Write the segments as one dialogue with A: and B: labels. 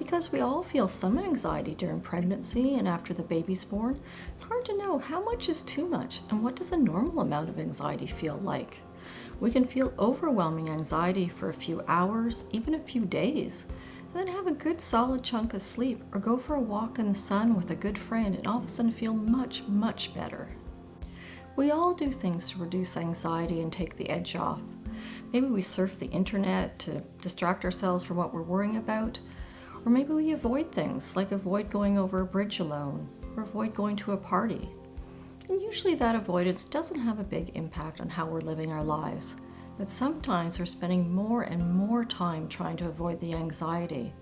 A: Because we all feel some anxiety during pregnancy and after the baby's born, it's hard to know how much is too much and what does a normal amount of anxiety feel like. We can feel overwhelming anxiety for a few hours, even a few days, and then have a good solid chunk of sleep or go for a walk in the sun with a good friend and all of a sudden feel much, much better. We all do things to reduce anxiety and take the edge off. Maybe we surf the internet to distract ourselves from what we're worrying about, or maybe we avoid things like avoid going over a bridge alone or avoid going to a party. And usually that avoidance doesn't have a big impact on how we're living our lives, but sometimes we're spending more and more time trying to avoid the anxiety.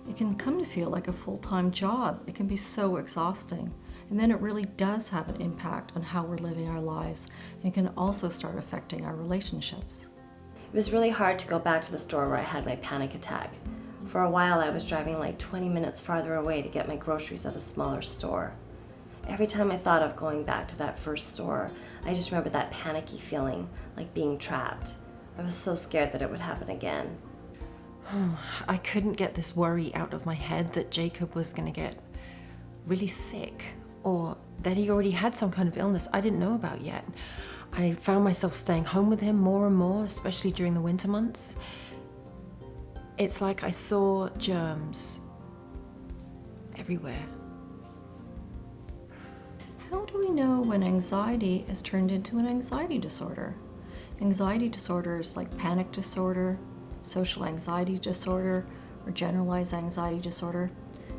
A: It can come to feel like a full-time job. It can be so exhausting. And then it really does have an impact on how we're living our lives and can also start affecting our relationships.
B: It was really hard to go back to the store where I had my panic attack. For a while I was driving like 20 minutes farther away to get my groceries at a smaller store. Every time I thought of going back to that first store, I just remember that panicky feeling, like being trapped. I was so scared that it would happen again.
C: I couldn't get this worry out of my head that Jacob was going to get really sick, or that he already had some kind of illness I didn't know about yet. I found myself staying home with him more and more, especially during the winter months. It's like I saw germs everywhere.
A: How do we know when anxiety has turned into an anxiety disorder? Anxiety disorders like panic disorder, social anxiety disorder, or generalized anxiety disorder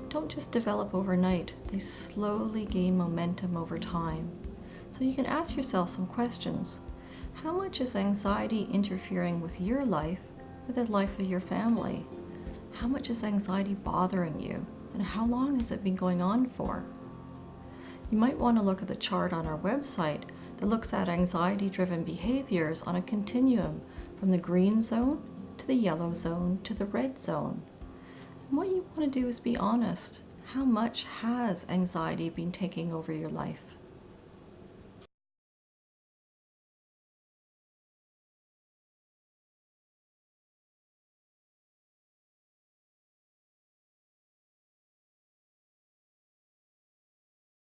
A: don't just develop overnight. They slowly gain momentum over time. So you can ask yourself some questions. How much is anxiety interfering with your life or the life of your family? How much is anxiety bothering you? And how long has it been going on for? You might want to look at the chart on our website that looks at anxiety-driven behaviors on a continuum from the green zone to the yellow zone to the red zone. And what you want to do is be honest. How much has anxiety been taking over your life?